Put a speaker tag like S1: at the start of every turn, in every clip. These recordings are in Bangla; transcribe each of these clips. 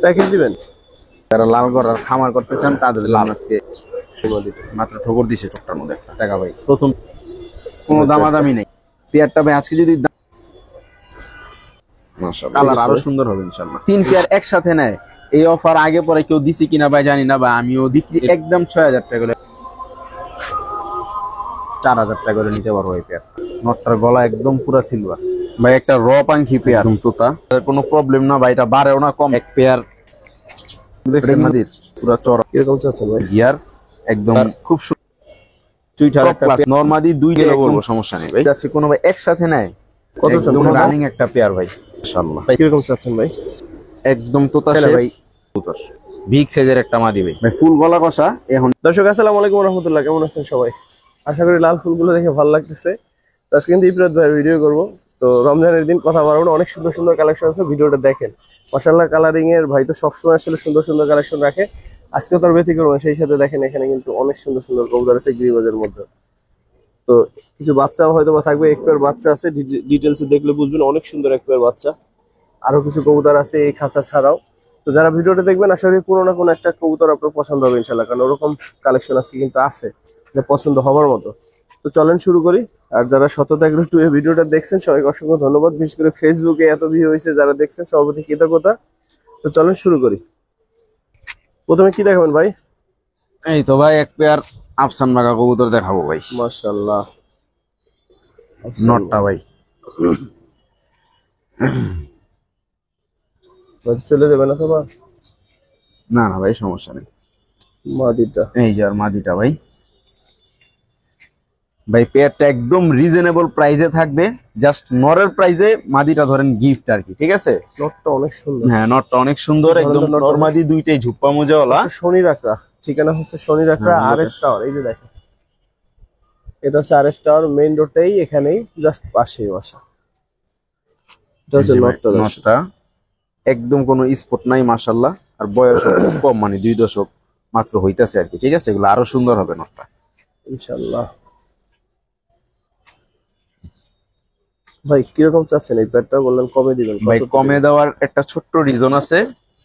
S1: প্যাকেজ দিবেন?
S2: যারা লাল গড়ার খামার করতে চান তাদের লাল আজকে মাত্র ঠোকর দিছে চোখটার মধ্যে টাকা ভাই। প্রথম কোনো দামাদামি নেই। পেয়ারটা ভাই আজকে যদি কালার আরো সুন্দর হবে ইনশাল্লাহ। 3 পেয়ার একসাথে নেয়, এই অফার আগে পরে কেউ দিছে কিনা ভাই জানি না, বা আমিও বিক্রি একদম 6000 টাকা করে 4000 টাকা করে নিতে পারবো এই পেয়ার। নটটার গলা একদম পুরা সিলভার ভাই, একটা র পাঙ্খি পেয়ার তোতা, কোনো প্রবলেম না ভাই, এটা বাড়েও না কম। এক পেয়ার দেখছেন মাদির পুরা চড়া।
S1: কিরকম চাচ্ছেন ভাই?
S2: গিয়ার একদম খুব চুইঠার একটা নরমাদি দুইটা বলবো, সমস্যা নেই ভাই। যাচ্ছে কোনো ভাই একসাথে নেয়
S1: কত চাচ্ছেন?
S2: রানিং একটা পেয়ার ভাই ইনশাআল্লাহ।
S1: কিরকম চাচ্ছেন ভাই?
S2: একদম তোতা ভাই, তোতা বিগ সাইজের একটা মাদি ভাই, ফুল গলা কষা। এখন
S1: দর্শক আসসালামু আলাইকুম রাহমাতুল্লাহ, কেমন আছেন সবাই? আশা করি লাল ফুলগুলো দেখে ভালো লাগতেছে। তো আজকে কিন্তু ইফরাত ভাই ভিডিও করবো, তো রমজানের দিন কথা বলবো না, অনেক সুন্দর সুন্দর কালেকশন আছে, ভিডিওটা দেখেন। মাশাআল্লাহ কালারিং এর ভাই তো সবসময় আসলে সুন্দর সুন্দর কালেকশন রাখে, আজকে তো আর ব্যতিক্রম। সেই সাথে দেখেন এখানে কিন্তু অনেক সুন্দর সুন্দর কবুতর আছে গিরিবাজের মধ্যে। তো কিছু বাচ্চাও হয়তো বা থাকবে, এক পেয়ার বাচ্চা আছে, ডিটেলসে দেখলে বুঝবেন অনেক সুন্দর এক পেয়ার বাচ্চা। আরো কিছু কবুতর আছে এই খাঁচা ছাড়াও। তো যারা ভিডিওটা দেখবেন আশা করি কোনো না কোনো একটা কবুতর আপনার পছন্দ হবে ইনশাল্লাহ, কারণ ওরকম কালেকশন আছে কিন্তু আছে যে পছন্দ হবার মতো। তো চলেন শুরু করি। আর যারা শততা এগ্রো টু এই ভিডিওটা দেখছেন সবাইকে অসংখ্য ধন্যবাদ, বিশেষ করে ফেসবুকে এত ভিউ হয়েছে যারা দেখছেন, সভাপতি কৃতজ্ঞতা। তো চলেন শুরু করি। প্রথমে কি দেখাবেন ভাই?
S2: এই তো ভাই এক পেয়ার আফসান বাগা কবুতর দেখাবো ভাই।
S1: মাশাআল্লাহ
S2: নটটা ভাই
S1: চলে যাবে না তো বা?
S2: না না ভাই সমস্যা নেই।
S1: মাদিটা
S2: এই যে আর মাদিটা ভাই, ভাই পেয়ারটা একদম রিজনেবল প্রাইসে থাকবে, জাস্ট নরের প্রাইসে মাদিটা ধরেন গিফট আর কি, ঠিক আছে?
S1: নটটা অনেক সুন্দর।
S2: হ্যাঁ নটটা অনেক সুন্দর, একদম নর মাদি দুইটাই ঝুপ্পা মোজাওয়ালা।
S1: শনি রাখা, ঠিকানা হচ্ছে শনি রাখা আরএস টাওয়ার। এই যে দেখেন এটা হচ্ছে আরএস টাওয়ার, মেইন রোডেই, এখানেই জাস্ট পাশেই বাসা। এটা হচ্ছে নটটা
S2: একদম কোনো স্পট নাই মাশাআল্লাহ। আর বয়স খুব কম, মানে 2 দশক মাত্র হইতাছে আর কি, ঠিক আছে? এগুলো আরো সুন্দর হবে নটটা
S1: ইনশাআল্লাহ। ভাই কিরকম চাচ্ছেন এই প্যাডটা? বললেন কমে দিবেন।
S2: ভাই কমে দেওয়ার একটা ছোট্ট রিজন আছে,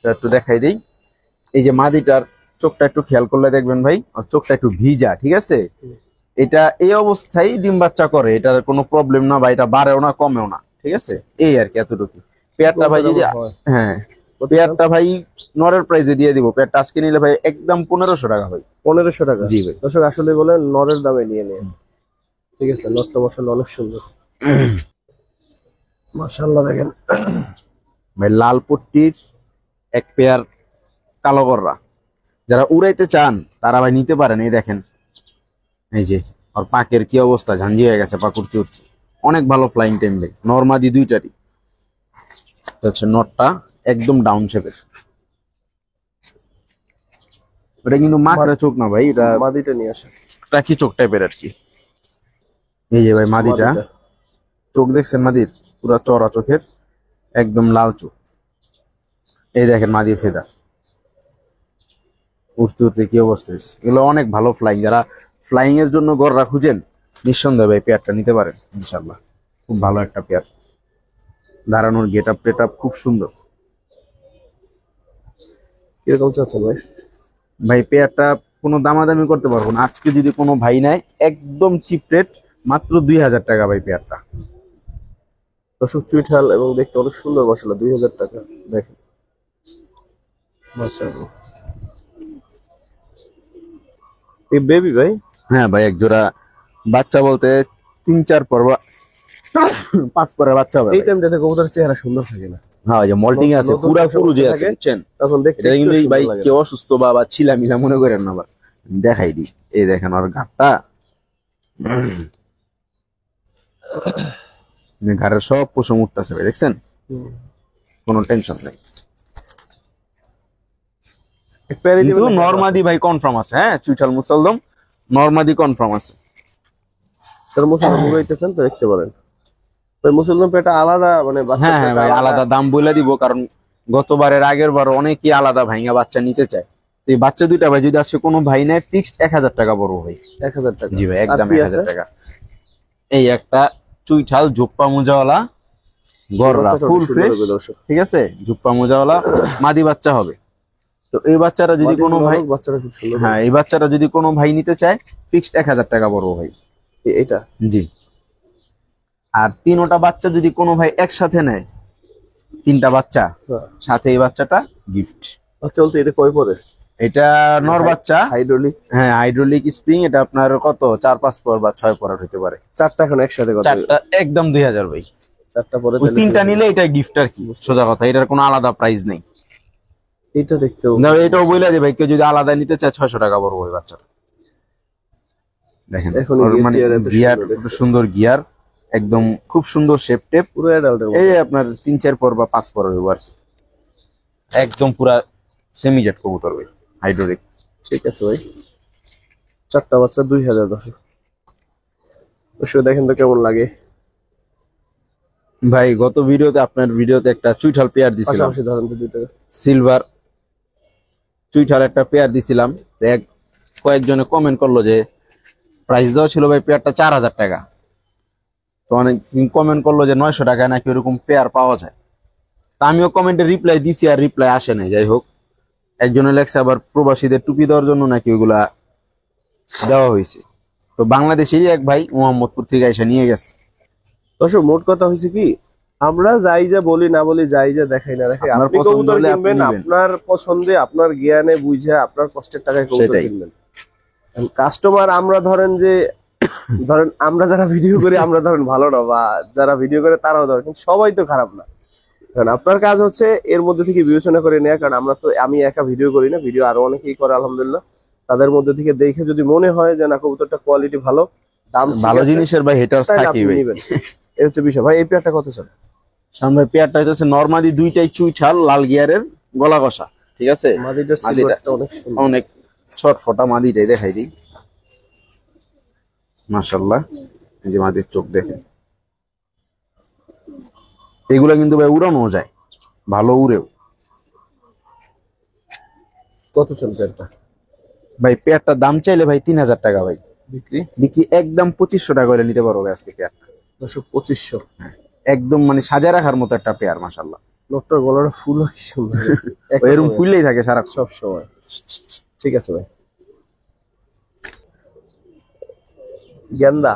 S2: একটু দেখাই দেই। এই যে মাদিটার চোখটা একটু খেয়াল করলে দেখবেন ভাই, আর চোখটা একটু ভিজা, ঠিক আছে? এটা এই অবস্থায় ডিম বাচ্চা করে, এটার কোনো প্রবলেম না ভাই, এটা বাড়েও না কমেও না, ঠিক আছে? এই আর কি, এতটুকু। পেয়ারটা ভাই যদি হ্যাঁ পেয়ারটা ভাই নরের প্রাইসে দিয়ে দিব। পেয়ারটা আজকে নিলে ভাই একদম 1500 টাকা ভাই।
S1: 1500 টাকা?
S2: জি ভাই।
S1: দর্শক আসলে বলেন নরের দামে নিয়ে নেন, ঠিক আছে? নটটা মাশাআল্লাহ অনেক সুন্দর মাশাআল্লাহ। দেখেন
S2: ভাই লাল পট্টির এক পেয়ার কালো গররা, যারা উড়াইতে চান তারা ভাই নিতে পারেন। এই দেখেন, এই যে আর পাকের কি অবস্থা, ঝাঞ্জি হয়ে গেছে, পাকুর চুরছি, অনেক ভালো ফ্লাইং টাইম ভাই। নরমাদি দুইটারই হচ্ছে নটটা একদম ডাউন শেপের। এটা কিন্তু মাকড়া চোখ না ভাই, এটা
S1: মাদিটা নিয়ে আসে
S2: টাকি চোখ টাইপের আর কি। এই যে ভাই মাদিটা, চোখ দেখছেন মাদির পুরা চড়া চোখের, একদম লাল চোখ। এই দেখেন মাদির ফেদার উঠতে উঠতে কি অবস্থা হয়েছে। এগুলো অনেক ভালো ফ্লাইং, যারা ফ্লাইং এর জন্য গররা খুঁজেন নিঃসন্দেহে ভাই পেয়ারটা নিতে পারেন ইনশাল্লাহ। খুব ভালো একটা পেয়ার, দাঁড়ানোর গেট আপ টেট আপ খুব সুন্দর।
S1: কিরকম চাচ্ছেন ভাই?
S2: ভাই পেয়ারটা কোনো দামাদামি করতে পারবো না, আজকে যদি কোনো ভাই নেয় একদম চিপ রেট, মাত্র 2000 টাকা ভাই পেয়ারটা।
S1: দর্শক চুইঠাল এবং দেখতে অনেক সুন্দর মাশাআল্লাহ, 2000 টাকা। দেখেন মাশাআল্লাহ। এই বেবি ভাই?
S2: হ্যাঁ ভাই, এক জোড়া বাচ্চা বলতে 3-4 পর্ব 5 পরের বাচ্চা হবে।
S1: এই টাইমটাতে কবুতরের চেহারা সুন্দর থাকে না?
S2: হ্যাঁ ওই যে মল্টিং আছে, পুরা পুরো যে আছে বুঝছেন,
S1: তখন দেখতে
S2: কিন্তু ভাই কেউ অসুস্থ বা ছিলামিলা মনে করেন না, আবার দেখাই দিই। এই দেখেন ওর ঘাটটা, ঘাড়ের সব পশম উঠতেছে ভাই, দেখছেন? কোনো টেনশন নেই। কিন্তু নরমাদি ভাই কনফার্ম আছে, হ্যাঁ চুইঠাল মুসলদম নরমাদি কনফার্ম আছে।
S1: তার মুসলদম মুগাইতেছেন তো দেখতে পারেন ভাই, মুসলদম পেটা আলাদা, মানে
S2: হ্যাঁ হ্যাঁ ভাই আলাদা দাম বলে দিব, কারণ গতবারের আগের বার অনেকেই আলাদা ভাইঙ্গা বাচ্চা নিতে চায়। এই বাচ্চা দুইটা ভাই যদি আজকে কোনো ভাই নেয় ফিক্সড 1000 টাকা পড়বো ভাই।
S1: 1000 টাকা?
S2: জি ভাই একদম 1000 টাকা। এই একটা চুইঠাল জোপ্পা মোজাওয়ালা গররা
S1: বাচ্চাটা
S2: ফুল
S1: অনেক সুন্দর
S2: ফ্রেশ,
S1: হবে দর্শক।
S2: ঠিক আছে, জুপ্পা মোজাওয়ালা মাদি বাচ্চা হবে। তো এই বাচ্চাটা যদি কোনো ভাই,
S1: বাচ্চাটা খুব সুন্দর।
S2: হ্যাঁ এই বাচ্চাটা যদি কোনো ভাই নিতে চায় ফিক্সড 1000 টাকা পড়বো ভাই।
S1: এটা
S2: জি। আর তিনোটা বাচ্চা যদি কোনো ভাই একসাথে নেয়, 3টা বাচ্চা সাথে এই বাচ্চাটা গিফট।
S1: চলতে এটা কয় পরে?
S2: এটা নর বাচ্চা,
S1: হাইড্রোলিক।
S2: হ্যাঁ হাইড্রোলিক স্প্রিং। এটা আপনার কত 4-5 পর বা 6 পর হতে পারে।
S1: 4টা এখন একসাথে কত?
S2: 4টা একদম 2000 ভাই।
S1: 4টা পরে
S2: ওই 3টা নিলে এটা গিফট আর কি, সোজা কথা, এটার কোনো আলাদা প্রাইস নেই।
S1: এটা দেখতেও
S2: না এটাও বইলা যে ভাই কেউ যদি আলাদা নিতে চায় 600 টাকা পড়বে ওই বাচ্চাটা। দেখেন
S1: এখন
S2: মানে গিয়ার, সুন্দর গিয়ার, একদম খুব সুন্দর শেপ টেপ,
S1: পুরো অ্যাডাল্টের মতো।
S2: এই আপনার 3-4 পর বা 5 পর হইব আর কি। একদম পুরা সেমি জেট কবুতর ভাই, হাইড্রোলিক।
S1: ঠিক আছে ভাই, 4টা বাচ্চা 2000 দর্শক। অবশ্যই দেখেন তো কেমন লাগে
S2: ভাই। গত ভিডিওতে আপনার ভিডিওতে একটা চুইঠাল পেয়ার দিছিলাম,
S1: পাশাপাশি ধরেন তো দুইটা।
S2: সিলভার চুইঠাল একটা পেয়ার দিছিলাম। কয়েকজনে কমেন্ট করলো যে প্রাইস দেওয়া ছিল ভাই পেয়ারটা 4000 টাকা। তো অনেক কমেন্ট করলো যে 900 টাকায় নাকি ওরকম পেয়ার পাওয়া যায়। তা আমিও কমেন্টে রিপ্লাই দিছি, আর রিপ্লাই আসে নাই। যাই হোক, একজনে লেখছে আবার প্রবাসীদের টুপি দেওয়ার জন্য নাকি ওগুলা দেওয়া হয়েছে। তো বাংলাদেশেরই এক ভাই মোহাম্মদপুর থেকে এসে নিয়ে গেছে।
S1: দর্শক মোট কথা হয়েছে কি, আমরা যাই যা বলি না বলি, যাই যা দেখাই না দেখাই,
S2: আপনার
S1: আপনি
S2: পছন্দ
S1: কবুতর
S2: হলে আপনি
S1: কিনবেন
S2: নিবেন।
S1: আপনার পছন্দে, আপনার জ্ঞানে বুঝে, আপনার কষ্টের টাকায় কবুতর
S2: সেটাই।
S1: কিনবেন। কাস্টমার আমরা ধরেন যে, ধরেন আমরা যারা ভিডিও করি আমরা ধরেন ভালো না, বা যারা ভিডিও করে তারাও ধরেন, কিন্তু সবাই তো খারাপ না। কারণ আপনার কাজ হচ্ছে এর মধ্যে থেকে বিবেচনা করে নেওয়া। কারণ আমরা তো, আমি একা ভিডিও করি না, ভিডিও আরো অনেকেই করে আলহামদুলিল্লাহ। তাদের মধ্যে থেকে দেখে যদি মনে হয় যে না কবুতরটা কোয়ালিটি ভালো, দাম ঠিক
S2: ভালো
S1: আছে,
S2: জিনিসের ভাই হেটার্স
S1: তাহলে
S2: থাকি
S1: আপনি
S2: ভাই।
S1: নিবেন। এই হচ্ছে বিষয় ভাই। এই পেয়ারটা কত স্যার?
S2: সামনে পেয়ারটা হইতেছে নরমাদি, দুইটাই চুইঠাল, লাল গিয়ারের, গলা কষা, ঠিক আছে।
S1: মাদিটার
S2: মাদিটা
S1: সিলভারটা অনেক সুন্দর।
S2: অনেক ছটফটা মাদিটাই দেখাই দিই। মাশাআল্লাহ, এই যে মাদির চোখ দেখেন। এগুলা কিন্তু ভাই উড়ানো যায়, ভালো উড়েও।
S1: কত চল পেয়ারটা?
S2: ভাই পেয়ারটার দাম চাইলে ভাই 3000 টাকা ভাই।
S1: বিক্রি
S2: বিক্রি একদম 2500 টাকা করে নিতে পারবো আজকে পেয়ারটা।
S1: 2500।
S2: একদম মানে সাজা রাখার মতো একটা পেয়ার, মাশাআল্লাহ।
S1: লোকটার গলাটা ফুল কি সুন্দর,
S2: এরকম ফুললেই থাকে সারা
S1: সব সময়। ঠিক আছে ভাই। গেন্দা,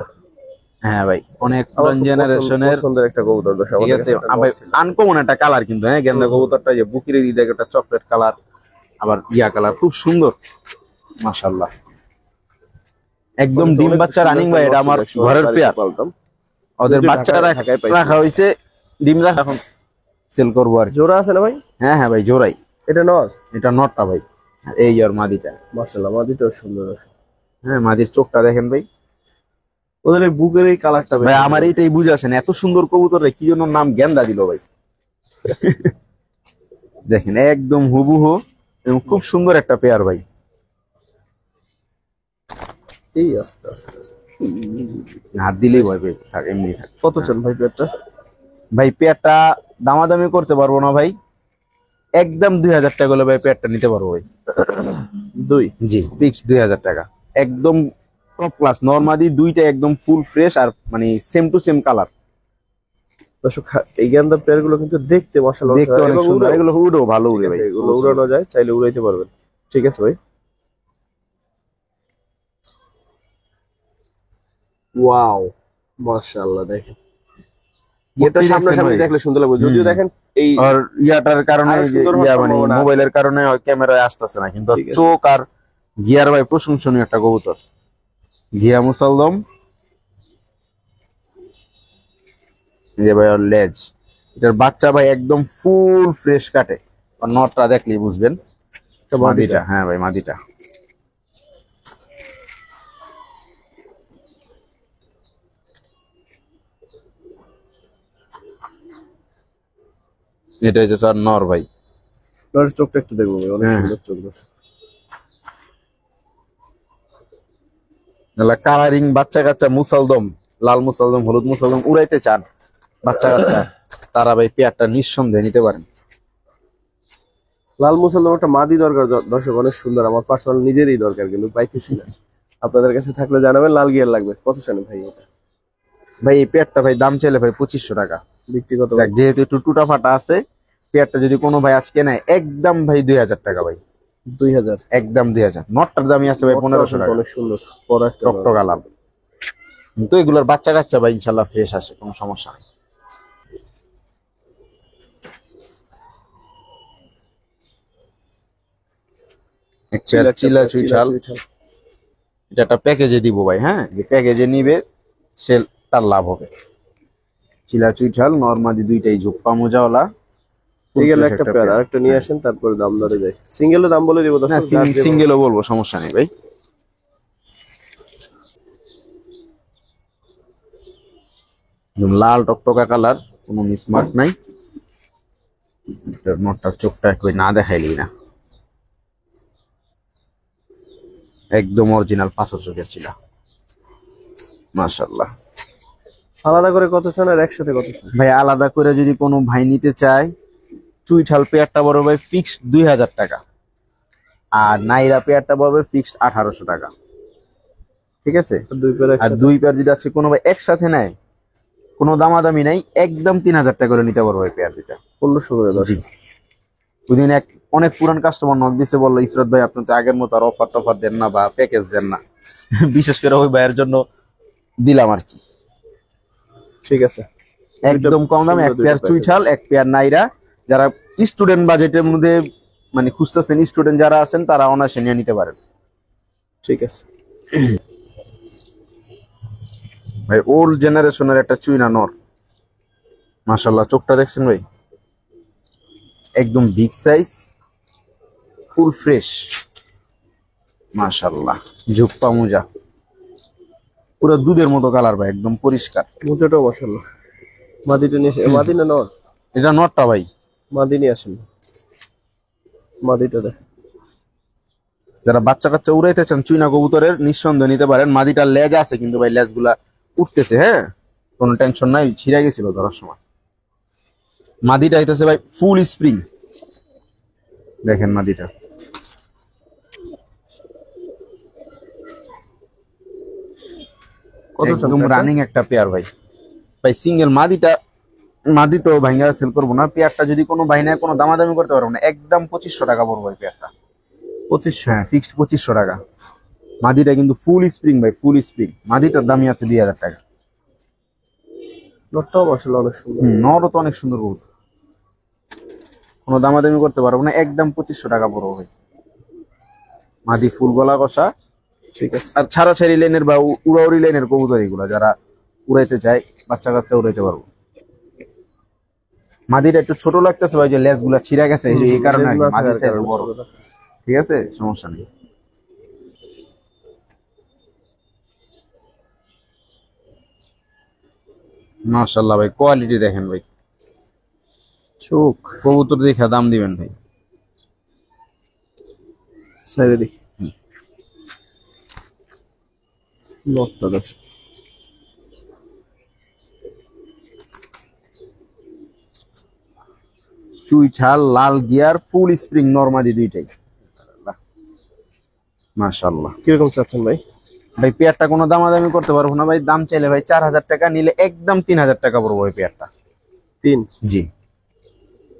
S2: হ্যাঁ ভাই, অনেক পুরান জেনারেশনের
S1: সুন্দর একটা কবুতর দর্শক।
S2: ঠিক আছে ভাই, আনকমন একটা কালার কিন্তু। হ্যাঁ, গেন্দা কবুতরটা যে বুকিরে দিয়ে দেখে, একটা চকলেট কালার, আবার ইয়া কালার, খুব সুন্দর মাশাআল্লাহ। একদম ডিম বাচ্চা রানিং ভাই। এটা আমার ঘরের পেয়ার, ওদের বাচ্চারা রাখা হয়েছে, ডিম রাখা, এখন সেল করবো আর কি।
S1: জোড়া আছে না ভাই?
S2: হ্যাঁ হ্যাঁ ভাই, জোড়াই।
S1: এটা নর?
S2: এটা নটটা ভাই। এই আর মাদিটা,
S1: মাশাআল্লাহ, মাদিটাও সুন্দর।
S2: হ্যাঁ মাদির চোখটা দেখেন ভাই।
S1: ওদের এই বুকের এই কালারটা
S2: ভাই আমার এইটাই বুঝে আসেন, এত সুন্দর কবুতর কি জন্য নাম গেন্দা দিল ভাই। দেখেন একদম হুবহু এবং খুব সুন্দর একটা পেয়ার ভাই।
S1: এই আস্তে আস্তে আস্তে
S2: হাত দিলেই ভয় পেয়ে থাকে, এমনি থাকে।
S1: কত চান ভাই পেয়ারটা?
S2: ভাই পেয়ারটা দামাদামি করতে পারবো না ভাই, একদম 2000 টাকা হলে ভাই পেয়ারটা নিতে পারবো ভাই।
S1: 2?
S2: জি, ফিক্সড 2000 টাকা। একদম টপ ক্লাস নরমাদি, দুইটা একদম ফুল ফ্রেশ, আর মানে সেম টু সেম কালার।
S1: দর্শক এই গেন্দা পেয়ার গুলো কিন্তু দেখতে মাশাআল্লাহ
S2: দেখতে অনেক সুন্দর, এগুলো উড়ো ভালো উড়ে ভাই,
S1: এগুলো উড়ানো যায়, চাইলে উড়াইতে পারবেন। ঠিক আছে ভাই। ওয়াও মাশাআল্লাহ, দেখেন এটা সামনাসামনি দেখলে সুন্দর লাগবে। যদিও দেখেন এই
S2: আর ইয়াটার কারণে, মানে
S1: সম্ভাবনা আছে।
S2: মোবাইলের কারণে ক্যামেরায় আসতেছে না, কিন্তু
S1: ঠিক আছে।
S2: চোখ আর গিয়ার ভাই প্রশংসনীয় একটা কবুতর। ঘিয়া মুসালদম, এই যে ভাই ওর লেজ, এটার বাচ্চা ভাই একদম ফুল ফ্রেশ কাটে। আর নটটা দেখলেই বুঝবেন, মাদিটা। হ্যাঁ ভাই মাদিটা। এটা হচ্ছে স্যার নর ভাই।
S1: নরের চোখটা একটু দেখবো ভাই, অনেক
S2: হ্যাঁ।
S1: সুন্দর চোখ দর্শক।
S2: কালারিং বাচ্চা কাচ্চা মুসালদম, লাল মুসালদম, হলুদ মুসালদম উড়াইতে চান বাচ্চা কাচ্চা, তারা ভাই পেয়ারটা নিঃসন্দেহে নিতে পারেন।
S1: লাল মুসলমান একটা মাদি দরকার দর্শক, অনেক সুন্দর। আমার পার্সোনাল নিজেরই দরকার, কিন্তু পাইতেছি না। আপনাদের কাছে থাকলে জানাবেন। লাল গিয়ার লাগবে। কত চান ভাই এটা?
S2: ভাই এই পেয়ারটা ভাই দাম চাইলে ভাই 2500 টাকা।
S1: বিক্রি কত?
S2: দেখ যেহেতু একটু টুটা ফাটা আছে, পেয়ারটা যদি কোনো ভাই আজকে নেয় একদম ভাই 2000 টাকা ভাই।
S1: 2000?
S2: একদম 2000। নটটার দামই আছে ভাই 1500 টাকা।
S1: অনেক সুন্দর বড় একটা নর।
S2: টকটক আলাম। কিন্তু এগুলোর বাচ্চা কাচ্চা ভাই ইনশাল্লাহ ফ্রেশ আসে, কোনো সমস্যা নেই। চিলা চুইঠাল, এটা একটা প্যাকেজে দিব ভাই। হ্যাঁ, যে প্যাকেজে নিবে সে তার লাভ হবে। চিলা চুইঠাল নরমালি দুইটাই ঝোপ্পা মোজাওয়ালা।
S1: এগুলো একটা পেয়ার, আরেকটা নিয়ে আসেন তারপরে দাম ধরে যায়। সিঙ্গেলের দাম বলে দিব
S2: না,
S1: দর্শক।
S2: সিঙ্গেলও বলবো, সমস্যা নেই ভাই। লাল টকটকা কালার, কোনো মিসমার্ক নাই। নটটার চোখটা একটু না দেখাইলি না, একদম অরিজিনাল পাথর চোখের ছিল। মাশাআল্লাহ।
S1: আলাদা করে কত চান আর একসাথে কত চান?
S2: ভাই আলাদা করে যদি কোনো ভাই নিতে চায়, চুইঠাল পেয়ারটা বড় ভাই ফিক্সড 2000 টাকা, আর নাইরা পেয়ারটা বড় ভাই ফিক্সড 1800 টাকা। ঠিক আছে? আর দুই পেয়ার যদি আছে কোনো ভাই একসাথে নেয়, কোনো দামাদামি নাই, একদম 3000 টাকা করে নিতে পারবো ভাই পেয়ার দুইটা।
S1: 1500 করে দাও।
S2: দুদিন অনেক পুরান কাস্টমার নক দিছে, বললো ইফরাত ভাই আপনি তো আগের মতো আর অফার টফার দেন না বা প্যাকেজ দেন না। বিশেষ করে ওই ভাইয়ের জন্য দিলাম আর কি।
S1: ঠিক আছে,
S2: একদম কম দামে এক পেয়ার চুইঠাল, এক পেয়ার নাইরা। যারা স্টুডেন্ট বাজেটের মধ্যে মানে খুঁজতেছেন, স্টুডেন্ট যারা আছেন তারা অনায়াসে নিয়ে নিতে পারেন।
S1: ঠিক আছে
S2: ভাই ওল্ড জেনারেশনের একটা চুইনা নর, মাশাআল্লাহ। চোখটা দেখছেন ভাই, একদম বিগ সাইজ, ফুল ফ্রেশ, মাশাআল্লাহ। ঝুপ্পা মোজা, পুরো দুধের মতো কালার ভাই, একদম পরিষ্কার।
S1: মোজাটাও মাশাআল্লাহ। মাদিটা নিয়ে মাদি না নর?
S2: এটা নরটা ভাই।
S1: মাদি নিয়ে আসেন, মাদিটা দেখ।
S2: যারা বাচ্চা কাচ্চা উড়াইতে চান চুইনা কবুতরের, নিঃসন্দেহ নিতে পারেন। মাদিটার লেজ আছে কিন্তু ভাই, লেজ গুলা উঠতেছে। হ্যাঁ, কোনো টেনশন নাই, ছিঁড়ে গেছিল ধরার সময়। মাদিটা হইতেছে ভাই ফুল স্প্রিং, দেখেন মাদিটা একদম রানিং একটা পেয়ার ভাই। ভাই সিঙ্গেল মাদি তো ভাইঙ্গা সেল করবো না। পেয়ারটা যদি কোনো ভাই নেয়, কোনো দামাদামি করতে পারবো না, একদম 2500 টাকা পড়বো ভাই পেয়ারটা।
S1: 2500?
S2: হ্যাঁ, ফিক্সড 2500 টাকা। মাদিটা কিন্তু ফুল স্প্রিং ভাই, ফুল স্প্রিং। মাদিটার দামই আছে 2000 টাকা।
S1: নরটাও মাশাআল্লাহ অনেক সুন্দর।
S2: নরও তো অনেক সুন্দর বহুত, কোনো দামাদামি করতে পারবো না, একদম 2500 টাকা পড়বো ভাই। মাদি ফুল গলা কষা।
S1: ঠিক আছে।
S2: আর ছাড়াছাড়ি লাইনের বা উড়াউড়ি লাইনের কবুতর এগুলো, যারা উড়াইতে চায়, বাচ্চা কাচ্চা উড়াইতে পারবো। মাদিটা একটু ছোট লাগতেছে ভাই, যে লেজ গুলা ছিঁড়া গেছে এই কারণে আর কি। মাদি সাইজ বড়, ঠিক আছে, সমস্যা নেই। মাশাআল্লাহ ভাই, কোয়ালিটি দেখেন ভাই,
S1: চোখ।
S2: কবুতর দেখে দাম দিবেন ভাই।
S1: সাইডে দেখি নটটা দেখ।
S2: চুইঠাল, লাল গিয়ার, ফুল স্প্রিং, নরমাদি দুইটাই। মাশাআল্লাহ।
S1: কিরকম চাচ্ছেন ভাই?
S2: ভাই পেয়ারটা কোনো দামাদামি করতে পারবো না ভাই। দাম চাইলে ভাই 4000 টাকা, নিলে একদম 3000 টাকা পড়বো ভাই পেয়ারটা।
S1: 3?
S2: জি।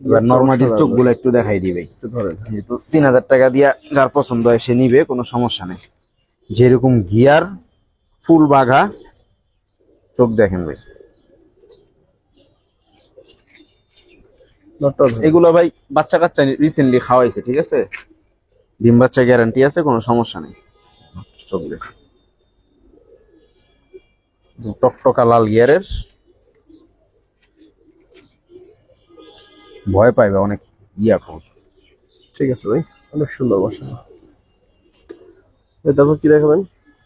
S2: এবার নরমাদির চোখগুলো একটু দেখাই দিবে,
S1: একটু ধরেন।
S2: যেহেতু 3000 টাকা দিয়া যার পছন্দ হয় সে নিবে, কোনো সমস্যা নেই। যেরকম গিয়ার, ফুল বাঘা, চোখ দেখেন ভাই। এগুলো ভাই বাচ্চা কাচ্চা রিসেন্টলি খাওয়াইছে, ঠিক আছে, ডিম বাচ্চা গ্যারান্টি আছে, কোনো সমস্যা নেই। চোখ দেখেন, টকটকা লাল গিয়ারের, ভয় পাইবে অনেক ইয়া খবর।
S1: ঠিক আছে ভাই, অনেক সুন্দর মাশাআল্লাহ। তারপর কি দেখাবেন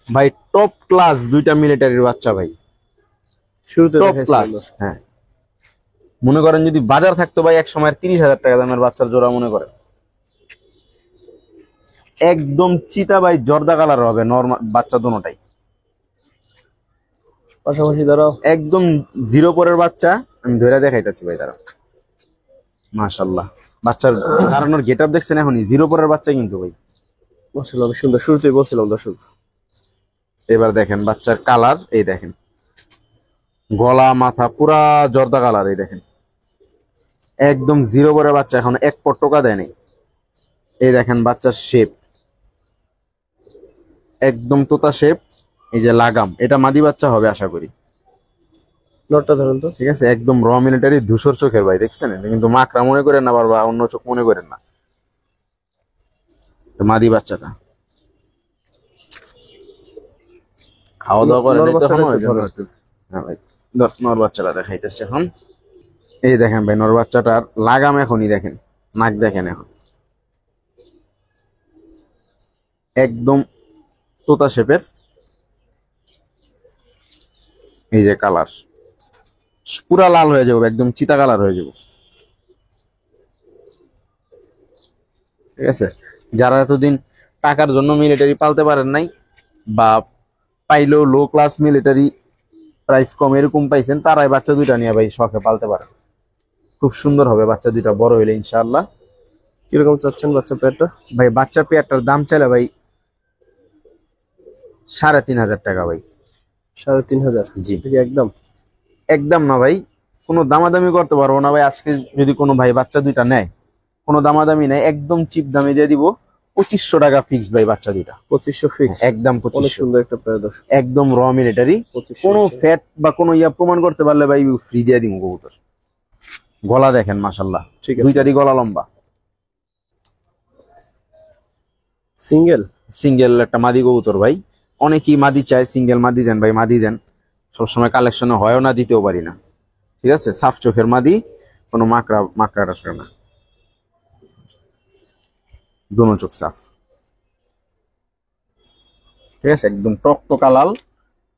S2: ভাই? টপ ক্লাস দুইটা মিলিটারির বাচ্চা ভাই,
S1: শুরুতে
S2: টপ ক্লাস। হ্যাঁ, মনে করেন যদি বাজার থাকতো ভাই এক সময় 30,000 টাকা দামের বাচ্চার জোড়া, মনে করেন একদম চিতা ভাই, জর্দা কালার হবে নরমাল বাচ্চা দুটোটাই।
S1: পাশাপাশি দাঁড়াও,
S2: একদম জিরো পরের বাচ্চা, আমি ধরে দেখাইতেছি ভাই তারা। মাশাআল্লাহ, বাচ্চার দাঁড়ানোর গেটআপ দেখছেন, এখনই জিরো পরের বাচ্চা কিন্তু ভাই,
S1: মাশাআল্লাহ অনেক সুন্দর। শুরুতেই বলছিলাম দর্শক।
S2: এবার দেখেন বাচ্চার কালার, এই দেখেন গলা মাথা পুরা জর্দা কালার, এই দেখেন একদম জিরো করে বাচ্চা, এখন এক পট টোকা দেয় নাই। এই দেখেন বাচ্চার শেপ একদম তোতা শেপ। এই যে লাগাম, এটা মাদি বাচ্চা হবে আশা করি।
S1: নটটা ধরুন তো।
S2: ঠিক আছে, একদম র মিলিটারি ধূসর চোখের ভাই, দেখছেন? এটা কিন্তু মাকড়া মনে করেন না, বা অন্য চোখ মনে করেন না। তো মাদি বাচ্চাটা খাওয়া দাওয়া করে
S1: নর
S2: নাই তখন,
S1: বাচ্চাটা
S2: ওই
S1: একটু
S2: জন্য
S1: ধরো।
S2: একটু। হ্যাঁ ভাই, নর বাচ্চাটা দেখাইতেছে এখন। এই দেখেন ভাই নর বাচ্চাটার লাগাম এখনই দেখেন, নাক দেখেন এখন একদম তোতা শেপের। এই যে কালার পুরা লাল হয়ে যাবে, একদম চিতা কালার হয়ে যাবে। ঠিক আছে, যারা এতদিন টাকার জন্য মিলিটারি পালতে পারেন নাই, বা পাইলেও লো ক্লাস মিলিটারি প্রাইস কম এরকম পাইছেন, তারাই বাচ্চা দুইটা নিয়ে ভাই শখে পালতে পারেন। খুব সুন্দর হবে বাচ্চা দুইটা বড় হইলে ইনশাআল্লাহ।
S1: কিরকম চাচ্ছেন বাচ্চা পেয়ারটা?
S2: ভাই বাচ্চা পেয়ারটার দাম চাইলে ভাই 3,500 টাকা ভাই।
S1: 3,500?
S2: জি,
S1: ঠিক একদম।
S2: একদম না ভাই, কোনো দামাদামি করতে পারবো না ভাই। আজকে যদি কোনো ভাই বাচ্চা দুইটা নেয়, কোনো দামাদামি নেই, একদম চিপ দামে দিয়ে দিব। 2500 টাকা ফিক্সড ভাই বাচ্চা দুইটা।
S1: 2500 ফিক্স?
S2: একদম
S1: অনেক
S2: 2500।
S1: সুন্দর একটা পেয়ার দর্শক।
S2: একদম র মিলিটারি,
S1: 2500
S2: কোনো ফ্যাট বা কোনো ইয়া প্রমাণ করতে পারলে ভাই ফ্রি দিয়ে দিব কবুতর। গলা দেখেন মাশাল্লাহ,
S1: ঠিক আছে।
S2: দুইটারই গলা লম্বা।
S1: সিঙ্গেল?
S2: সিঙ্গেল একটা মাদি কবুতর ভাই, অনেকেই মাদি চায়, সিঙ্গেল মাদি দেন ভাই, মাদি দেন। সবসময় কালেকশনে হয়ও না, দিতেও পারি না। ঠিক আছে, সাফ চোখের মাদি, কোনো মাকড়া মাকড়া টাকড়া না, দোনো চোখ সাফ। ঠিক আছে, একদম টকটকা লাল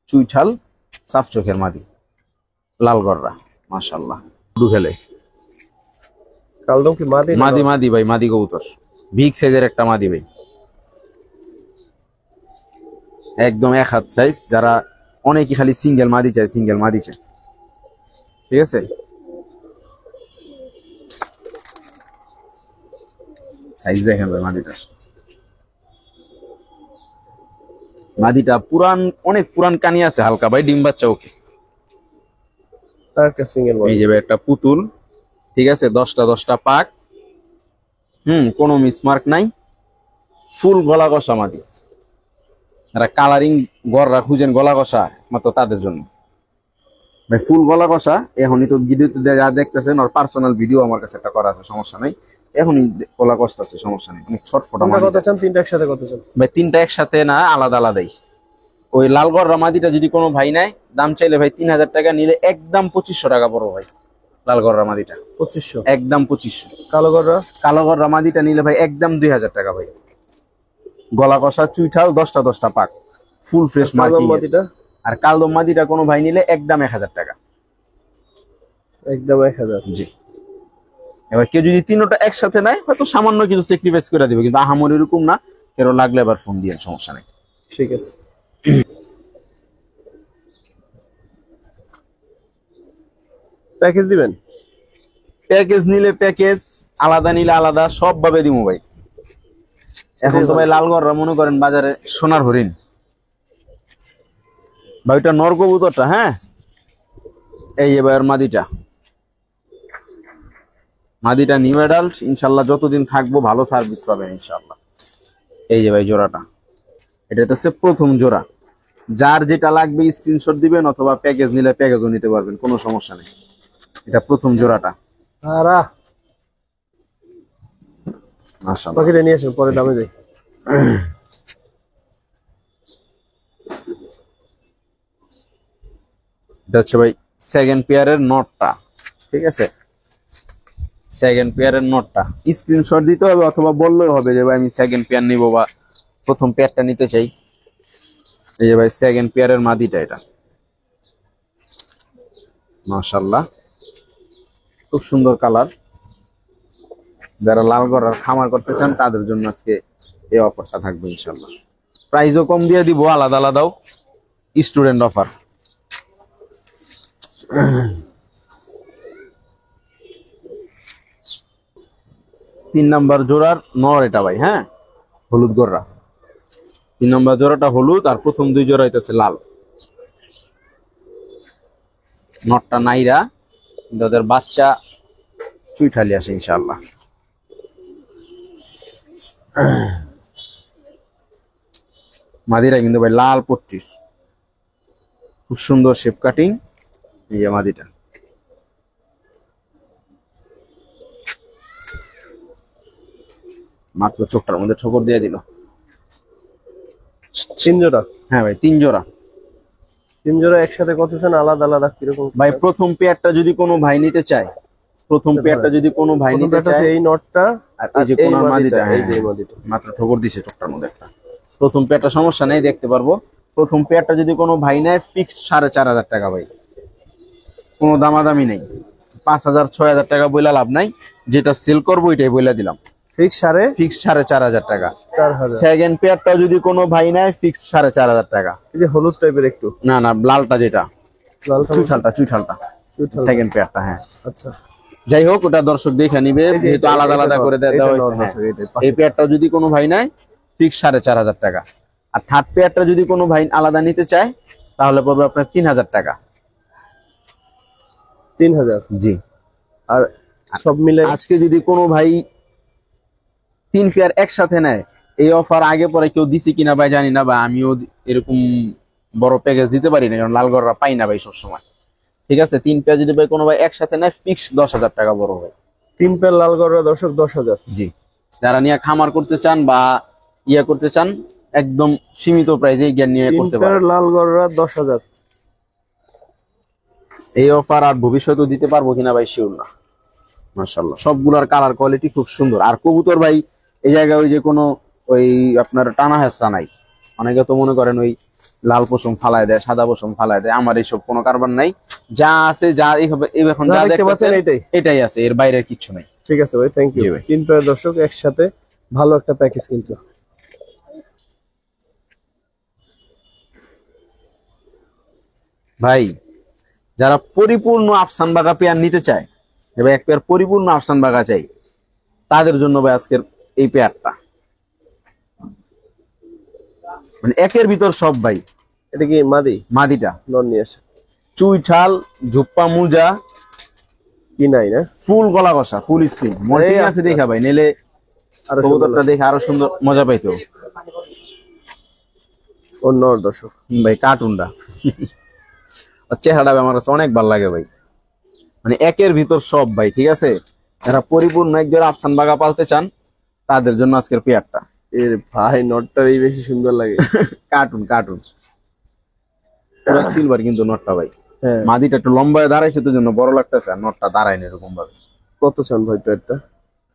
S2: চুইঠাল সাফ চোখের মাদি, লাল গররা মাশাল্লাহ। ডু খেলে
S1: কালদম কি মাদি না
S2: মাদি
S1: নর?
S2: মাদি ভাই, মাদি কবুতর, বিগ সাইজের একটা মাদি ভাই, একদম এক হাত সাইজ। যারা অনেকে খালি সিঙ্গেল মাদি চায়, সিঙ্গেল মাদি চায়। ঠিক আছে, সাইজ দেখেন ভাই মাদিটার। মাদিটা পুরান, অনেক পুরান কানি আছে হালকা ভাই, ডিম বাচ্চা ওকে।
S1: তার একটা সিঙ্গেল
S2: এই
S1: মাদি।
S2: যে ভাই একটা পুতুল, ঠিক আছে, 10টা পাক, কোনো মিসমার্ক নাই, ফুল গলা কষা মাদি। যারা কালারিং গররা খুঁজেন গলা কষা, মাত্র তাদের জন্য ভাই ফুল গলা কষা। এখনই তো ভিডিওতে যা দেখতেছেন, ওর পার্সোনাল ভিডিও আমার কাছে একটা করা আছে, সমস্যা নাই। এখনই গলা কষতে আছে, সমস্যা নেই। অনেক ছটফটা
S1: কোনটা
S2: মাদি
S1: কত চান? তিনটা একসাথে কত চান?
S2: ভাই, তিনটা একসাথে না, আলাদা আলাদাই। ওই লাল গররা মাদিটা যদি কোনো ভাই নেয়, দাম চাইলে ভাই 3,000 টাকা, নিলে একদম 2500 টাকা পড়বো ভাই। লাল গররা মাদিটা
S1: 2500?
S2: একদম 2500।
S1: কালো গররা?
S2: কালো গররা মাদিটা নিলে ভাই একদম 2,000 টাকা ভাই। গলা কষা চুইঠাল, 10টা পাক, ফুল ফ্রেশ
S1: কালদম
S2: মার্কিং।
S1: মাদিটা?
S2: আর কালদম মাদিটা কোনো ভাই নিলে একদম 1,000 টাকা।
S1: একদম 1000?
S2: জি। এবার কেউ যদি তিনটা একসাথে নেয়, হয়তো সামান্য কিছু স্যাক্রিফাইস করে দিবে, কিন্তু আহামরি এরকম না। কেউ লাগলে আবার ফোন দিয়ে, সমস্যা নেই।
S1: ঠিক আছে। প্যাকেজ দিবেন?
S2: প্যাকেজ নিলে প্যাকেজ, আলাদা নিলে আলাদা, সব ভাবে দিমু ভাই। এখন তো ভাই লালগড়রা মনে করেন বাজারে সোনার হরিণ ভাই। ওইটা নর কবুতরটা, হ্যাঁ, এই এবার মাদিটা, মাদিটা নিউ অ্যাডাল্ট, ইনশাল্লাহ যতদিন থাকবো ভালো সার্ভিস পাবেন ইনশাল্লাহ। এই যে ভাই জোড়াটা, এটা হচ্ছে প্রথম জোড়া। যার যেটা লাগবে স্ক্রিনশট দিবেন, অথবা প্যাকেজ নিলে প্যাকেজও নিতে পারবেন, কোনো সমস্যা নেই। এটা প্রথম জোড়াটা
S1: আরা
S2: মাশাআল্লাহ।
S1: বাকিটা নিয়ে আসেন, পরে দামে যাই।
S2: এটা হচ্ছে ভাই সেকেন্ড পেয়ারের নটটা। ঠিক আছে, সেকেন্ড পেয়ারের নটটা স্ক্রিনশট দিতে হবে, অথবা বললেও হবে যে ভাই আমি সেকেন্ড পেয়ার নিব, বা প্রথম পেয়ারটা নিতে চাই। এই যে ভাই সেকেন্ড পেয়ারের মাদিটা, এটা মাশাআল্লাহ খুব সুন্দর কালার। যারা লাল গড়ার খামার করতে চান, তাদের জন্য আজকে এই অফারটা থাকবে ইনশাআল্লাহ। প্রাইসও কম দিয়ে দিব, আলাদা আলাদাও, স্টুডেন্ট অফার। তিন নাম্বার জোড়ার নর এটা ভাই, হ্যাঁ, হলুদ গররা। 3 নম্বর জোড়াটা হলুদ, আর প্রথম 2 জোড়া হইতেছে লাল। নটটা নাইরা, কিন্তু ওদের বাচ্চা চুইঠালি আসে ইনশাআল্লাহ। মাদিরা কিন্তু ভাই লাল পট্টির, খুব সুন্দর শেপ কাটিং। এই যে মাদিটা, মাত্র চোখটার মধ্যে ঠোকর দিয়ে দিল।
S1: 3 জোড়া?
S2: হ্যাঁ ভাই 3 জোড়া।
S1: 3 জোড়া একসাথে কত চান? আলাদা আলাদা কিরকম
S2: ভাই প্রথম পেয়ারটা যদি কোনো ভাই নিতে চায়, প্রথম পেয়ারটা যদি কোনো ভাই নিতে চায়,
S1: এই নটটা
S2: আর এই যে কোনার মাদিটা,
S1: এই যে মাদিটা
S2: মাত্র ঠোকর দিছে চোখটার মধ্যে একটা। প্রথম পেয়ারটা সমস্যা নেই, দেখতে পারবো। প্রথম পেয়ারটা যদি কোনো ভাই নেয় ফিক্সড 4,500 টাকা ভাই, কোনো দামাদামি নেই। 5,000-6,000 টাকা বইলা লাভ নাই, যেটা সেল করবো ওইটাই বইলা দিলাম।
S1: ফিক্স
S2: 4,500 টাকা।
S1: 4,500।
S2: সেকেন্ড পেয়ারটা যদি কোনো ভাই নেয় ফিক্স 4,500 টাকা।
S1: এই যে হলুদ টাইপের একটু,
S2: না না লালটা, যেটা
S1: লালটা
S2: চুইঠালটা সেকেন্ড পেয়ারটা। হ্যাঁ
S1: আচ্ছা,
S2: যাই হোক, ওটা দর্শক দেখে নিবে, যেহেতু আলাদা আলাদা করে দেওয়া হয়েছে। এই পেয়ারটা যদি কোনো ভাই নেয় ফিক্স 4,500 টাকা। আর থার্ড পেয়ারটা যদি কোনো ভাই আলাদা নিতে চায় তাহলে পড়বে আপনার 3,000 টাকা।
S1: 3,000?
S2: জি।
S1: আর সব মিলে
S2: আজকে যদি কোনো ভাই 3 পেয়ার একসাথে নেয়, এই অফার আগে পরে কেউ দিছে কিনা ভাই জানি না, বা আমিও এরকম বড় প্যাকেজ দিতে পারি না, কারণ লালগড়রা পাই না ভাই সবসময়। ঠিক আছে, 3 পেয়ার যদি ভাই কোনো ভাই একসাথে নেয় ফিক্স 10,000 টাকা বড় ভাই।
S1: 3 পেয়ার লাল গড়া দর্শক 10,000।
S2: জি, যারা নিয়ে খামার করতে চান বা ইয়া করতে চান, একদম সীমিত প্রাইসে জ্ঞান নিয়ে করতে
S1: 3 পেয়ার
S2: পারেন।
S1: লাল গড়া 10,000।
S2: এই অফার আর ভবিষ্যতেও দিতে পারবো কিনা ভাই শিওর না। মাশাআল্লাহ সবগুলোর কালার কোয়ালিটি খুব সুন্দর। আর কবুতর ভাই এই জায়গায় ওই যে কোনো ওই আপনার টানা হেঁচড়া নাই। অনেকে তো মনে করেন ওই লাল পশম ফালায় দেয়, সাদা পশম ফালায় দেয়, আমার এইসব কোনো কারবার নাই। যা আছে, যা এখন যা দেখতে পাচ্ছেন এটাই আছে, এর বাইরে কিছু নাই।
S1: ঠিক আছে ভাই, থ্যাংক ইউ। 3 পেয়ার দর্শক একসাথে ভালো একটা প্যাকেজ কিন্তু।
S2: ভাই যারা পরিপূর্ণ আফসান বাগা পেয়ার নিতে চায়, এবার এক পেয়ার পরিপূর্ণ আফসান বাগা চাই, তাদের জন্য ভাই আজকের এই পেয়ারটা, মানে একের ভিতর সব ভাই।
S1: এটা কি
S2: মাদিটা
S1: নন নিয়ে আসে?
S2: চুইঠাল, ঝুপ্পা মুজা,
S1: কি নাই না,
S2: ফুল গলা কষা, ফুল স্ক্রিন মল্টিং আছে দেখা ভাই, নিলে
S1: আরো
S2: কবুতরটা দেখে আরো সুন্দর মজা পাইতো।
S1: অন্য দর্শক
S2: ভাই কার্টুনটা চেহারাটা আমার কাছে অনেক ভালো লাগে ভাই, মানে একের ভিতর সব ভাই। ঠিক আছে, যারা পরিপূর্ণ একজন আফসান বাগা পালতে চান তাদের জন্য আজকের পেয়ারটা।
S1: এর ভাই নটটারই বেশি সুন্দর লাগে।
S2: কার্টুন সিলভার কিন্তু নটটা ভাই।
S1: হ্যাঁ,
S2: মাদিটা একটু লম্বায় দাঁড়াইছে তো জন্য বড় লাগতেছে, আর নটটা দাঁড়ায় না এরকম ভাবে।
S1: কত চান ভাই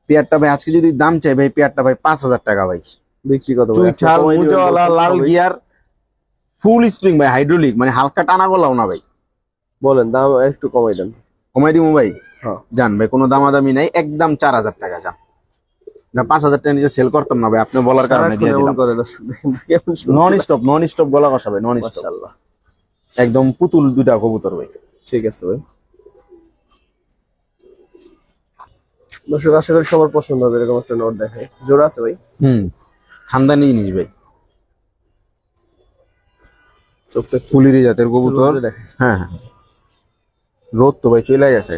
S2: পেয়ারটা ভাই আজকে যদি দাম চাই ভাই, পেয়ারটা ভাই 5,000 টাকা ভাই।
S1: বিক্রি কত?
S2: চুইঠাল, মুজাওয়ালা, লাল গিয়ার, ফুল স্প্রিং ভাই, হাইড্রোলিক, মানে হালকা টানা গলাও না ভাই।
S1: বলেন দাম একটু কমাই দেন।
S2: কমাই দিব ভাই?
S1: হ্যাঁ
S2: জান ভাই, কোনো দামাদামি নাই, একদম 4,000 টাকা যান। না 5,000 টাকা নিচে সেল করতাম না ভাই, আপনি বলার কারণে দিয়ে দিলাম। নন স্টপ গলা কষা ভাই, নন স্টপ।
S1: মাশাআল্লাহ
S2: একদম পুতুল দুইটা কবুতর ভাই।
S1: ঠিক আছে ভাই, দর্শক আশা করি সবার পছন্দ হবে এরকম একটা নোট। দেখে জোড়া আছে ভাই?
S2: খানদানি জিনিস ভাই,
S1: চোখটা
S2: ফুলিরি জাতের কবুতর।
S1: দেখে।
S2: হ্যাঁ হ্যাঁ, রোদ তো ভাই চলে গেছে।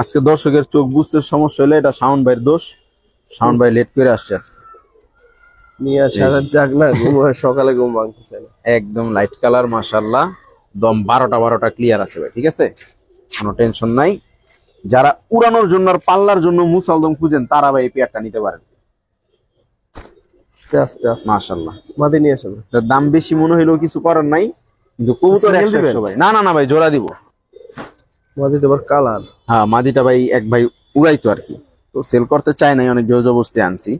S2: আজকে দর্শকের চোখ বুঝতে সমস্যা হলে এটা সাউন্ড ভাইয়ের দোষ। সাউন্ড ভাই লেট করে আসছে আজকে।
S1: নিয়ে সারা জাগ না, ঘুম সকালে ঘুম ভাঙতেছে না।
S2: একদম লাইট কালার, মাশাআল্লাহ, দম 12টা ক্লিয়ার আছে ভাই। ঠিক আছে, কোনো টেনশন নাই। যারা উড়ানোর জন্য আর পাল্লার জন্য মুসালদম খুঁজেন তারা ভাই এই পেয়ারটা নিতে পারেন।
S1: আস্তে আস্তে
S2: মাশাআল্লাহ
S1: মাদি নিয়ে আসবে।
S2: দাম বেশি মনে হইলেও কিছু করার নাই, কিন্তু কবুতর 100 ভাই। না না না ভাই, জোড়া দিব।
S1: মাদিটা আবার কালার।
S2: হ্যাঁ, মাদিটা ভাই এক ভাই উড়াইতো আর কি, তো সেল করতে চায় নাই, অনেক জোর জবস্তি আনছি।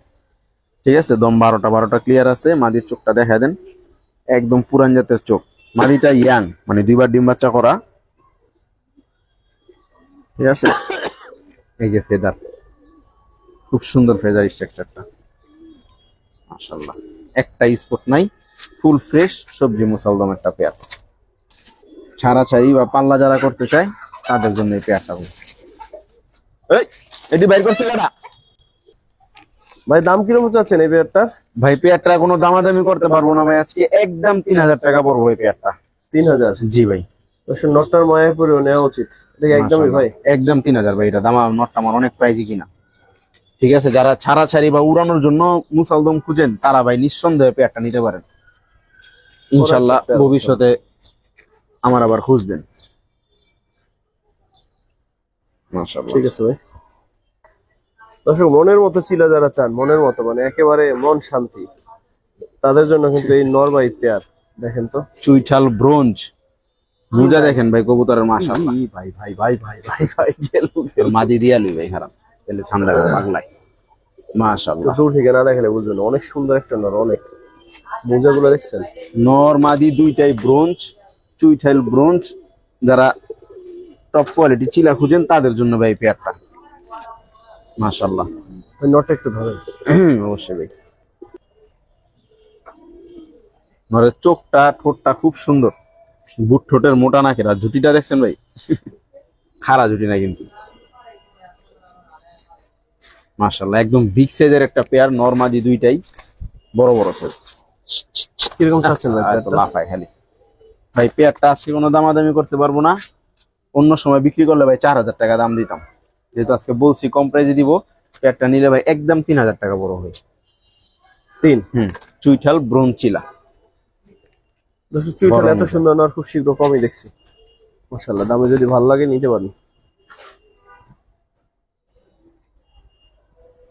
S2: ঠিক আছে, দম 12টা ক্লিয়ার আছে। মাদির চোখটা দেখা দেন, একদম পুরান জাতের চোখ। মাদিটা ইয়াং, মানে 2বার ডিম বাচ্চা করা। ঠিক আছে, এই যে ফেদার, খুব সুন্দর ফেদার স্ট্রাকচারটা, মাশাআল্লাহ, একটা স্পট নাই, ফুল ফ্রেশ সবজি মুসালদম একটা পেয়ার। ছাড়াছাড়ি বা পাল্লা যারা করতে চায় তাদের জন্য এই পেয়ারটা। এটি বাইর করছে কাটা
S1: ভাই দাম কিরকম চাচ্ছেন এই পেয়ারটার?
S2: ভাই পেয়ারটা কোনো দামাদামি করতে পারবো না ভাই, আজকে একদম 3,000 টাকা পড়বো এই পেয়ারটা।
S1: 3000।
S2: জি ভাই,
S1: দর্শক নটটার মায়ায় পড়েও নেওয়া উচিত, এটা কি একদমই ভাই?
S2: একদম 3000 ভাই। এটা দাম নটটা আমার অনেক প্রাইজই কিনা। ঠিক আছে, যারা ছাড়াছাড়ি বা উড়ানোর জন্য মুসালদম খুঁজেন তারা ভাই নিঃসন্দেহে পেয়ারটা নিতে পারেন। ইনশাল্লাহ ভবিষ্যতে আমার আবার খুঁজবেন। মাশাআল্লাহ।
S1: ঠিক আছে ভাই। দর্শক মনের মতো চিলা যারা চান, মনের মতো মানে একেবারে মন শান্তি, তাদের জন্য কিন্তু এই নরবাই পেয়ার। দেখেন তো
S2: চুইঠাল ব্রোঞ্জ, মুজা দেখেন ভাই কবুতরের। মাশাআল্লাহ
S1: ভাই ভাই ভাই ভাই ভাই ভাই
S2: মাদি দিয়া লই ভাই, খারাপ তাহলে ঠান্ডা পাগলাই। মাশাআল্লাহ,
S1: দূর থেকে না দেখালে বুঝবেন, অনেক সুন্দর একটা নর। অনেক মোজাগুলো দেখছেন,
S2: নর মাদি দুইটাই ব্রোঞ্জ, চুইঠাল ব্রোঞ্জ। যারা টপ কোয়ালিটি চিলা খুঁজেন তাদের জন্য ভাই পেয়ারটা। মাশাআল্লাহ।
S1: নটটা একটু ধরেন।
S2: অবশ্যই ভাই। নরের চোখটা ঠোঁটটা খুব সুন্দর, বুট ঠোঁটের মোটা নাকের। আর জুটিটা দেখছেন ভাই, খাড়া জুটি না কিন্তু। মাশাআল্লাহ, একদম বিগ সাইজের একটা পেয়ার, নরমাদি দুইটাই বড় বড় সাইজ।
S1: কিরকম চাচ্ছেন ভাই পেয়ারটা?
S2: লাফায় খালি ভাই। পেয়ারটা আজকে কোনো দামাদামি করতে পারবো না, অন্য সময় বিক্রি করলে ভাই 4000 টাকা দাম দিতাম। যেহেতু আজকে বলছি কম প্রাইজে দিব, পেয়ারটা নিলে ভাই একদম 3000 টাকা বড় হয়।
S1: 3।
S2: চুইঠাল ব্রোঞ্চিলা।
S1: দর্শক চুইঠাল এত সুন্দর নর খুব শীঘ্র কমই দেখছি। মাশাআল্লাহ, দামে যদি ভালো লাগে নিতে পারেন।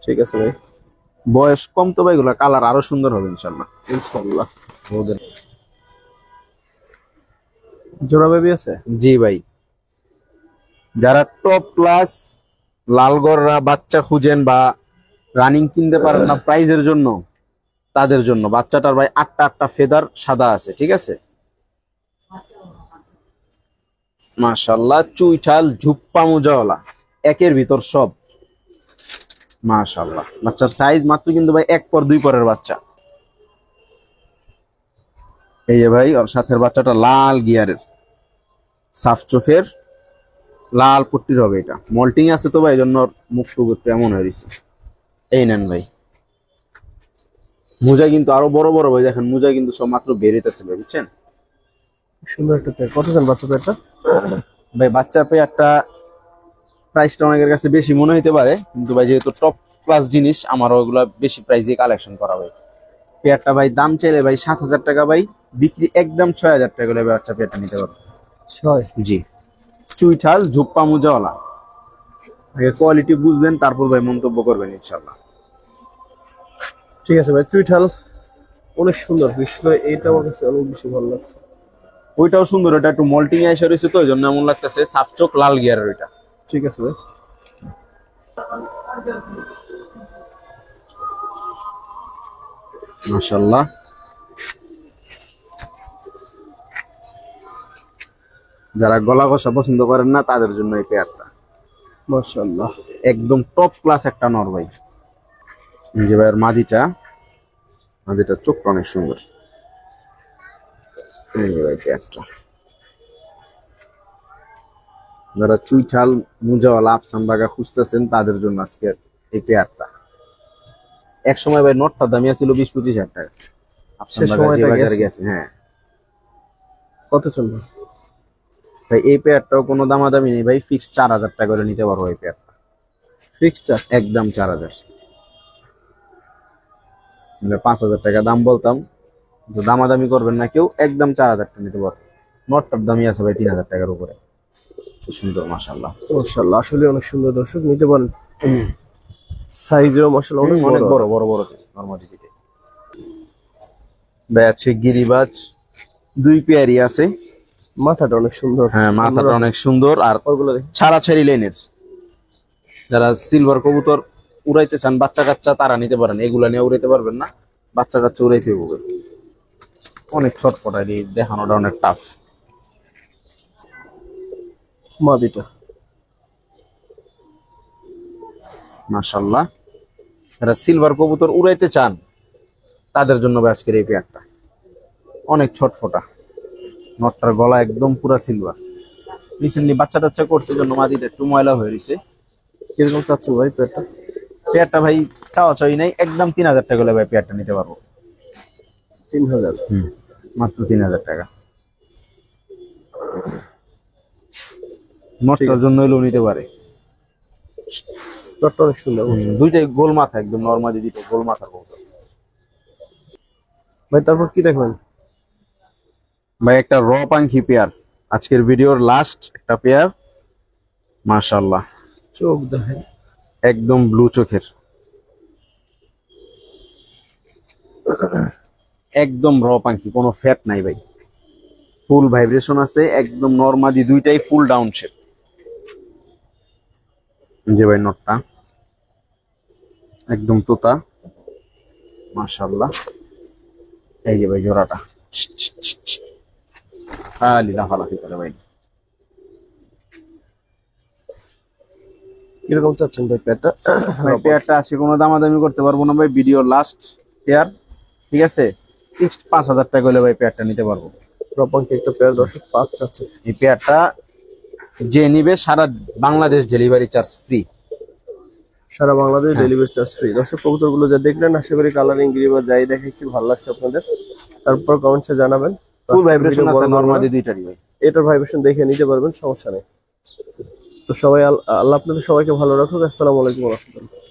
S1: ঠিক আছে ভাই।
S2: বয়স কম তো ভাই, এগুলা কালার আরো সুন্দর হবে ইনশাল্লাহ।
S1: ইনশাআল্লাহ। জোড়া বেবি আছে?
S2: জি ভাই, যারা টপ ক্লাস লালগড়রা বাচ্চা খুঁজেন বা রানিং কিনতে পারেন না প্রাইজের জন্য, তাদের জন্য বাচ্চাটার ভাই 8টা ফেদার সাদা আছে। ঠিক আছে, মাশাআল্লাহ। চুইঠাল ঝুপ্পা মুজাওয়ালা, একের ভিতর সব। মাশাআল্লাহ, বাচ্চার সাইজ মাত্র কিন্তু ভাই 1 পর 2 পরের বাচ্চা। এই যে ভাই, ওর সাথের বাচ্চাটা লাল গিয়ারের, সাফ চোখের, লাল পট্টির হবে। এটা মল্টিং আছে তো ভাই, জন্য মুখ টুক একটু এমন হয়ে গেছে। এই নেন ভাই, মোজা কিন্তু আরো বড় বড় ভাই। দেখেন মোজা কিন্তু সব মাত্র বেরিতেছে ভাই, বুঝছেন?
S1: সুন্দর একটা পেয়ার। কত চান বাচ্চা পেয়ারটা?
S2: ভাই বাচ্চা পেয়ারটা প্রাইসটা অনেকের কাছে বেশি মনে হইতে পারে, কিন্তু ভাই যেহেতু টপ ক্লাস জিনিস, আমার ওগুলা বেশি প্রাইসে কালেকশন করা হয়। পেয়ারটা ভাই দাম চাইলে ভাই 7000 টাকা, ভাই বিক্রি একদম 6000 টাকা হলে বাচ্চা পেয়ারটা নিতে পারবো।
S1: 6?
S2: জি, চুইঠাল ঝুপ্পা মুজাওয়ালা। আগে কোয়ালিটি বুঝবেন, তারপর ভাই মন্তব্য করবেন ইনশাল্লাহ।
S1: ঠিক আছে ভাই। চুইঠাল অনেক সুন্দর, বিশেষ করে এইটা আমার কাছে অনেক বেশি ভালো লাগছে।
S2: ওইটাও সুন্দর, এটা একটু মল্টিং এসে রয়েছে তো, এই জন্য এমন লাগতেছে। সাফ চোখ, লাল গিয়ারের ওইটা।
S1: ঠিক আছে ভাই।
S2: মাশাআল্লাহ। যারা গলা কষা পছন্দ করেন না তাদের জন্য এই পেয়ারটা।
S1: মাশাআল্লাহ,
S2: একদম টপ ক্লাস একটা নর ভাই। এই যে ভাইয়ের মাদিটা, মাদিটার চোখটা অনেক সুন্দর। এই যে ভাই পেয়ারটা, যারা চুইঠাল মুজাওয়ালা আফসান বাগা খুঁজতেছেন তাদের জন্য আজকে এই পেয়ারটা। এক সময় ভাই নটটা দামি ছিল 20-25 হাজার টাকা। আফসান বাগা যে বাজারে গেছে। হ্যাঁ,
S1: কত চলবে
S2: ভাই? এই পেয়ারটাও কোনো দামাদামি নেই ভাই, ফিক্স 4000 টাকা করে নিতে পারবো এই পেয়ারটা।
S1: ফিক্সচার
S2: একদম 4000। 5000 টাকা দাম বলতাম, তো দামাদামি করবেন না কেউ, একদম 4000 টাকা নিতে পারবো। নটটার দামই আছে ভাই 3000 টাকার উপরে। সুন্দর মাশাআল্লাহ।
S1: মাশাআল্লাহ, আসলে অনেক সুন্দর। দর্শক নিতে পারেন। সাইজও মাশাআল্লাহ
S2: অনেক বড় বড় বড় সাইজ নরমালি দিকে। ভাই আছে গিরিবাজ, 2 পেয়ারই আছে।
S1: মাথাটা অনেক সুন্দর।
S2: হ্যাঁ, মাথাটা অনেক সুন্দর। আর
S1: ওগুলো দেখি
S2: ছাড়াছাড়ি লেনের, যারা সিলভার কবুতর উড়াইতে চান বাচ্চা কাচ্চা, তারা নিতে পারেন। এগুলা নিয়ে উড়াইতে পারবেন না, বাচ্চা কাচ্চা উড়াইতে হবে। অনেক ছটফটাই, দেখানোটা অনেক টাফ।
S1: মাদিটা
S2: মাশাআল্লাহ, যারা সিলভার কবুতর উড়াইতে চান তাদের জন্য আজকের এই পেয়ারটা। অনেক ছটফটা, নটটার গলা একদম পুরা সিলভার। রিসেন্টলি বাচ্চা টাচ্চা করছে, জন্য মাদিটা একটু ময়লা হয়ে রয়েছে।
S1: কিরকম চাচ্ছেন ভাই পেয়ারটা?
S2: পেয়ারটা ভাই চাওয়া চাই নাই, একদম 3000 টাকা হলে ভাই পেয়ারটা নিতে পারবো।
S1: 3000?
S2: মাত্র 3000 টাকা। নটটার জন্য হলেও নিতে পারে।
S1: নটটা অনেক সুন্দর অবশ্যই।
S2: দুইটাই গোল মাথা, একদম নরমালি দুটো গোল মাথার কবুতর।
S1: ভাই তারপর কি দেখবেন?
S2: ভাই একটা র পাঙ্খি পেয়ার, আজকের ভিডিওর লাস্ট একটা পেয়ার। মাশাআল্লাহ,
S1: চোখ দেখেন,
S2: একদম ব্লু চোখের, একদম র পাঙ্খি, কোনো ফ্যাট নাই ভাই, ফুল ভাইব্রেশন আছে, একদম নরমালি দুইটাই ফুল ডাউন শেপ। যে ভাই নটটা একদম তোতা, মাশাআল্লাহ। এই যে ভাই জোড়াটা খালি লাফালাফি করে ভাই।
S1: কিরকম চাচ্ছেন ভাই পেয়ারটা?
S2: ভাই পেয়ারটা আছে, কোনো দামাদামি করতে পারবো না ভাই, ভিডিও লাস্ট পেয়ার, ঠিক আছে? ফিক্সড 5,000 টাকা হলে ভাই পেয়ারটা নিতে পারবো।
S1: রপাঙ্কি একটা পেয়ার দর্শক 5 চাচ্ছে।
S2: এই পেয়ারটা যে নিবে সারা বাংলাদেশ ডেলিভারি চার্জ ফ্রি।
S1: সারা বাংলাদেশ
S2: হ্যাঁ।
S1: Delivery charge free. দর্শক কবুতরগুলো যা দেখলেন, আশা করি কালারিং গ্রিবার যাই দেখাইছি ভালো লাগছে আপনাদের। তারপর কমেন্টসে জানাবেন।
S2: ফুল ভাইব্রেশন আছে নরমালি দুইটারই ভাই।
S1: এটার ভাইব্রেশন দেখে নিতে পারবেন, সমস্যা নেই। তো সবাই আল্লাহ আপনাদের সবাইকে ভালো রাখুক। আসসালামু আলাইকুম ওয়া রাহমাতুল্লাহ।